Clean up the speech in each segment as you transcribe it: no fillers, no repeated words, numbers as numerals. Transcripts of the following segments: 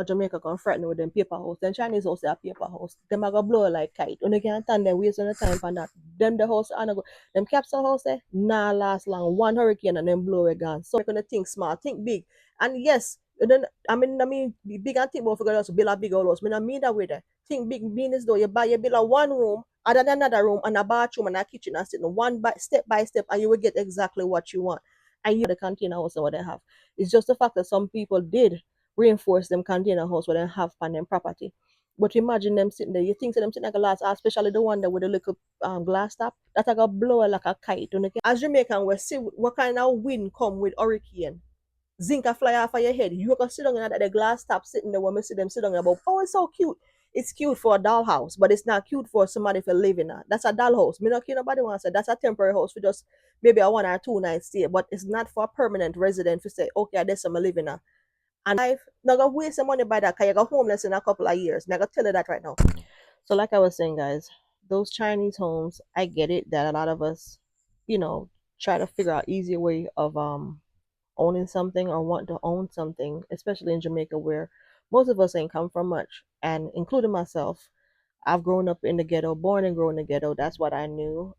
Jamaica come threaten with them paper house. Then Chinese house they a paper house. Them a go blow like kite. When they can't stand there waste on the time for that. Them the house and go them capsule house there nah last long. One hurricane and then blow it gone. So we're gonna think small, think big. And yes, then I mean big and think about figure out to build a big old house. I mean that way there. Think big business though. You build a one room, other than another room and a bathroom and a kitchen and sitting by step and you will get exactly what you want. And you the container house and what they have. It's just the fact that some people did reinforce them container house where they have on them property. But imagine them sitting there. You think so them sitting like a glass, especially the one that with the little glass top, that I got blow like a kite. As Jamaican, we see what kind of wind come with hurricane. Zinc a fly off of your head. You can sit down in that the glass top sitting there when we see them sit down about, oh, it's so cute. It's cute for a dollhouse, but it's not cute for somebody to live in. That's a dollhouse. Me not care nobody wants to say that's a temporary house for just maybe a 1 or 2 night stay, but it's not for a permanent resident to say, okay, this I'm living in. And life, not gonna waste some money by that because you go homeless in a couple of years. I'm gonna tell you that right now. So, like I was saying, guys, those Chinese homes, I get it that a lot of us, you know, try to figure out easier way of owning something or want to own something, especially in Jamaica where most of us ain't come from much, and including myself. I've grown up in the ghetto, born and grown in the ghetto. That's what I knew.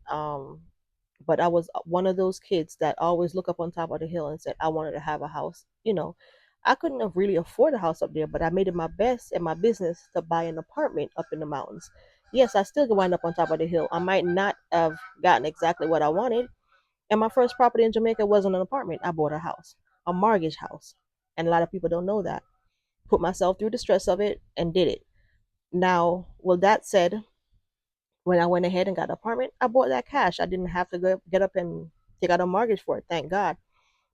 But I was one of those kids that always look up on top of the hill and said I wanted to have a house. I couldn't have really afford a house up there, but I made it my best and my business to buy an apartment up in the mountains. Yes, I still could wind up on top of the hill. I might not have gotten exactly what I wanted. And my first property in Jamaica wasn't an apartment. I bought a house, a mortgage house. And a lot of people don't know that. Put myself through the stress of it and did it. Now, with that said, when I went ahead and got an apartment, I bought that cash. I didn't have to get up and take out a mortgage for it, thank God.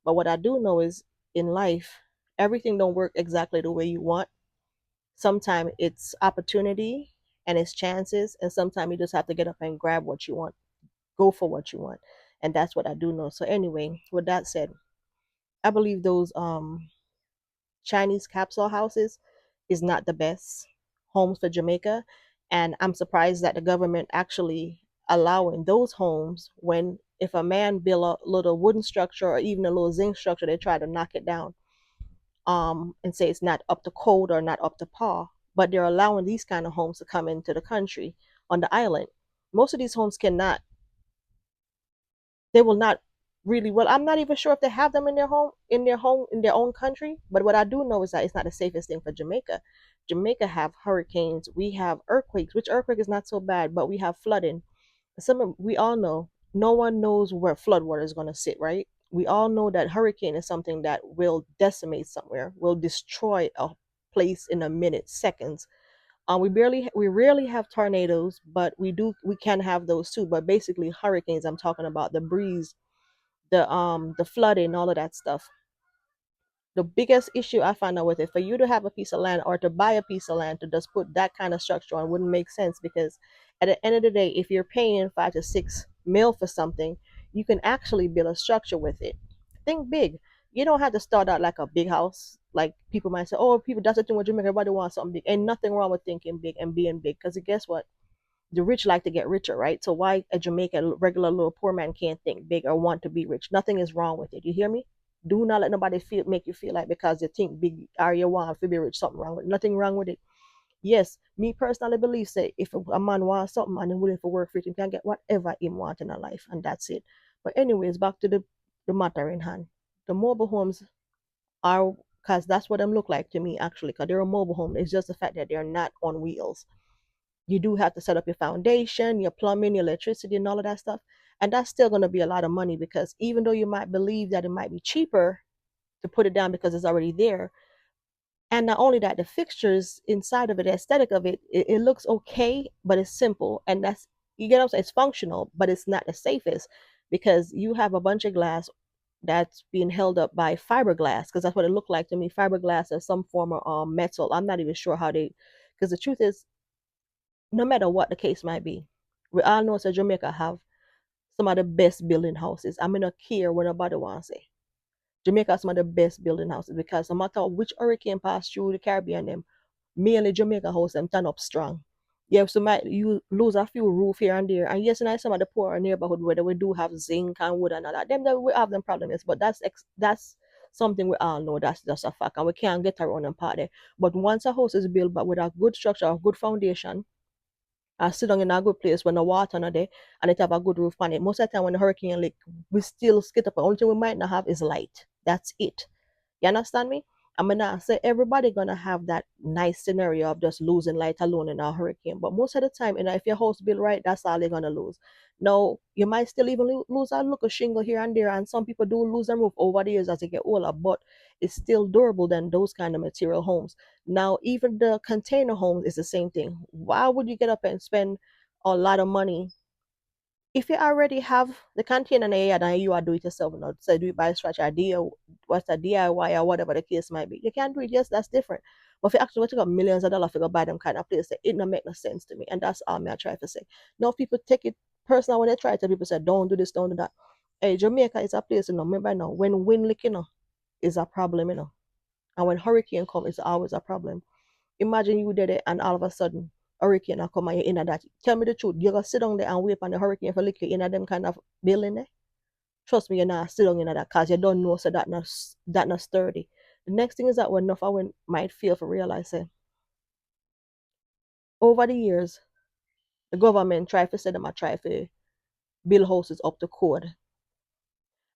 But what I do know is in life, everything don't work exactly the way you want. Sometimes it's opportunity and it's chances, and sometimes you just have to get up and grab what you want, go for what you want. And that's what I do know. So anyway, with that said, I believe those Chinese capsule houses is not the best homes for Jamaica. And I'm surprised that the government actually allowing those homes when if a man build a little wooden structure or even a little zinc structure, they try to knock it down and say it's not up to code or not up to par. But they're allowing these kind of homes to come into the country on the island. Most of these homes cannot, they will not really, well, I'm not even sure if they have them in their own country. But what I do know is that it's not the safest thing for Jamaica. Jamaica have hurricanes, we have earthquakes, which earthquake is not so bad, but we have flooding. We all know no one knows where floodwater is going to sit, right? We all know that hurricane is something that will decimate somewhere, will destroy a place in a minute, seconds. We rarely have tornadoes, but we can have those too. But basically, hurricanes. I'm talking about the breeze, the flooding, all of that stuff. The biggest issue I find out with it, for you to have a piece of land or to buy a piece of land to just put that kind of structure on wouldn't make sense, because at the end of the day, if you're paying 5 to 6 mil for something, you can actually build a structure with it. Think big. You don't have to start out like a big house. Like people might say, oh, people, that's the thing with Jamaica, everybody wants something big. Ain't nothing wrong with thinking big and being big, because guess what? The rich like to get richer, right? So why a Jamaican regular little poor man can't think big or want to be rich? Nothing is wrong with it. You hear me? Do not let nobody make you feel like because you think big or you want to be rich, something wrong with it. Nothing wrong with it. Yes, me personally believe say if a man wants something and he's willing to work for it, he can get whatever he wants in a life, and that's it. But anyways, back to the matter in hand. The mobile homes are, because that's what them look like to me actually, because they're a mobile home. It's just the fact that they're not on wheels. You do have to set up your foundation, your plumbing, your electricity, and all of that stuff. And that's still going to be a lot of money, because even though you might believe that it might be cheaper to put it down because it's already there, and not only that, the fixtures inside of it, the aesthetic of it looks okay, but it's simple. And that's, you get what I'm saying? It's functional, but it's not the safest, because you have a bunch of glass that's being held up by fiberglass, because that's what it looked like to me. Fiberglass or some form of metal. I'm not even sure how they, because the truth is, no matter what the case might be, we all know that Jamaica have some of the best building houses. I mean, not care what nobody want to say. Jamaica has some of the best building houses, because no matter which hurricane pass through the Caribbean, them mainly Jamaica house them turn up strong. Yeah, so might you lose a few roof here and there, and yes, and some of the poorer neighborhood where we do have zinc and wood and all that. Them that we have them problems, but that's something we all know that's just a fact, and we can't get around and part there. But once a house is built, but with a good structure, a good foundation, and sit down in a good place when the water not there, and it have a good roof on it. Most of the time when the hurricane lick, we still skid up. The only thing we might not have is light. That's it. You understand me? I'm gonna say everybody gonna have that nice scenario of just losing light alone in a hurricane. But most of the time, if your house built right, that's all they're gonna lose. Now you might still even lose a look of shingle here and there, and some people do lose their roof over the years as they get older, but it's still durable than those kind of material homes. Now even the container homes is the same thing. Why would you get up and spend a lot of money if you already have the container in your yard and you are do it yourself, not say do it by scratch idea, what's a DIY or whatever the case might be. You can't do it, yes, that's different. But if you actually want to got millions of dollars to go buy them kind of place, it don't make no sense to me. And that's all me I try to say. Now people take it personal when they try to people say, don't do this, don't do that. Hey, Jamaica is a place, remember now, when wind lick, is a problem. And when hurricane come, it's always a problem. Imagine you did it and all of a sudden hurricane come and you're in that. Tell me the truth. You're gonna sit down there and wait on the hurricane for lick you in them kind of building there. Trust me, you're not sit down in that because you don't know so that not sturdy. The next thing is that when enough I might feel for realize say over the years the government try to say them a try to build houses up to code.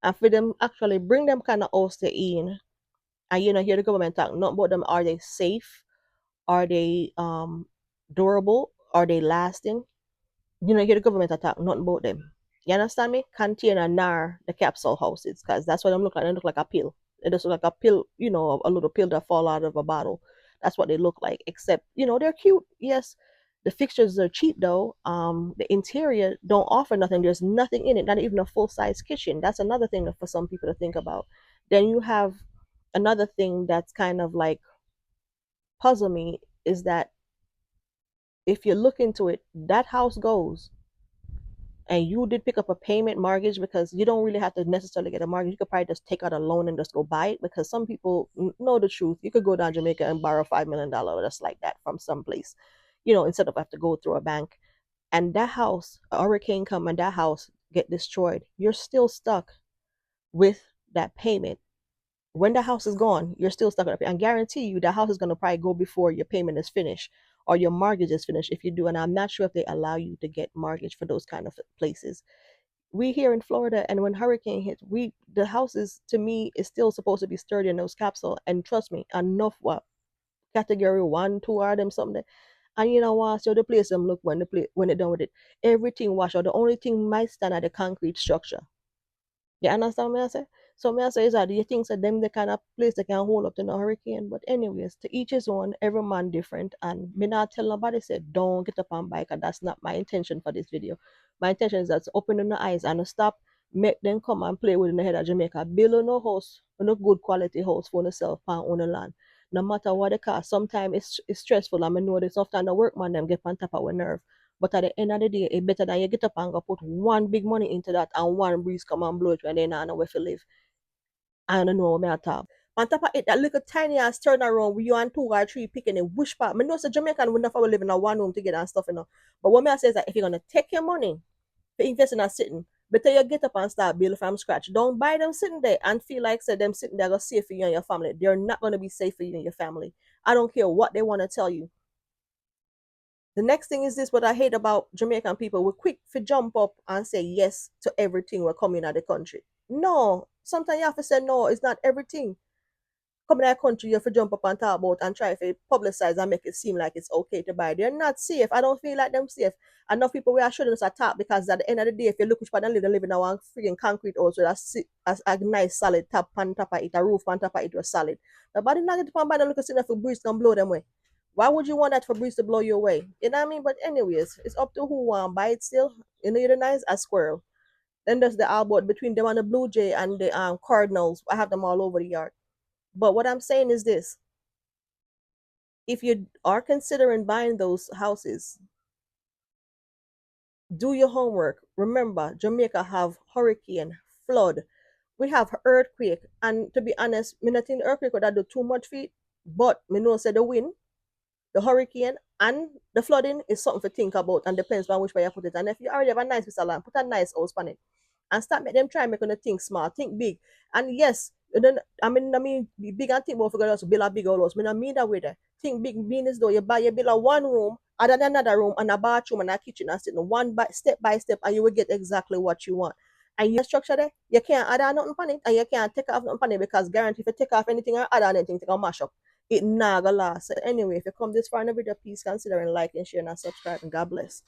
And for them actually bring them kind of house to in and hear the government talk not about them, are they safe? Are they durable? Are they lasting? Hear the government attack, nothing about them. You understand me? Container nar the capsule houses, because that's what them look like. They look like a pill. They just look like a pill, a little pill that fall out of a bottle. That's what they look like. Except, they're cute. Yes. The fixtures are cheap though. The interior don't offer nothing. There's nothing in it, not even a full size kitchen. That's another thing for some people to think about. Then you have another thing that's kind of like puzzle me is that if you look into it, that house goes and you did pick up a payment mortgage because you don't really have to necessarily get a mortgage. You could probably just take out a loan and just go buy it because some people know the truth. You could go down Jamaica and borrow $5 million just like that from someplace, instead of have to go through a bank. And that house, a hurricane come and that house get destroyed. You're still stuck with that payment. When the house is gone, you're still stuck with it. And guarantee you the house is gonna probably go before your payment is finished or your mortgage is finished if you do. And I'm not sure if they allow you to get mortgage for those kind of places. We here in Florida, and when hurricane hits, the houses to me is still supposed to be sturdy in those capsule. And trust me, enough what category one, two are them something. And you know what? So the place them look when they done with it, everything wash out. The only thing might stand at the concrete structure. You understand me I say? So me I say is that do you think that them the kind of place that can hold up to the hurricane? But anyways, to each his own, every man different. And me not tell nobody say don't get up on bike, and that's not my intention for this video. My intention is that to open the eyes and to stop, make them come and play with in the head of Jamaica. Build no house, no good quality house for yourself on the land. No matter what the cost, sometimes it's stressful. I mean know this often the workman them get on top of our nerve. But at the end of the day, it better than you get up and go put one big money into that and one breeze come and blow it when they not know where to live. I don't know what I talk. On top of it, that little tiny ass turn around with you and two or three picking a wish part. I know it's a Jamaican would never live in a one room together and stuff. But what I say is that if you're gonna take your money to invest in a sitting, better you get up and start building from scratch. Don't buy them sitting there and feel like say them sitting there gonna safe for you and your family. They're not gonna be safe for you and your family. I don't care what they want to tell you. The next thing is this what I hate about Jamaican people. We're quick to jump up and say yes to everything we're coming out of the country. No, sometimes you have to say no, it's not everything. Coming out of the country, you have to jump up and talk about and try to publicize and make it seem like it's okay to buy. They're not safe. I don't feel like them safe. Enough people we are shouldn't attack because at the end of the day, if you look which part they live in a one freaking concrete also that's a nice solid top on top of it, a roof on top of it was solid. Nobody not get to buy them look at if a breeze can blow them away. Why would you want that for breeze to blow you away? You know what I mean? But anyways, it's up to who want buy it still. You're the nice a squirrel. Then there's the albert between them and the blue jay and the cardinals. I have them all over the yard. But what I'm saying is this: if you are considering buying those houses, do your homework. Remember, Jamaica have hurricane, flood. We have earthquake, and to be honest, me not think the earthquake would do too much for it. But me know say the wind, the hurricane, and the flooding is something to think about, and depends on which way you put it. And if you already have a nice piece of land, put a nice house on it and stop make them try make you think small, think big. And yes, then I mean big and think about figure out to build a big house. I mean that way there. Think big business though. You build a one room, add another room and a bathroom and a kitchen and sit in one by step and you will get exactly what you want. And you structure there, you can't add on nothing on it and you can't take off nothing on it because guarantee if you take off anything or add on anything, it's gonna mash up. It not gonna last. So anyway, if you come this far in the video, please consider liking, sharing, and subscribing. God bless.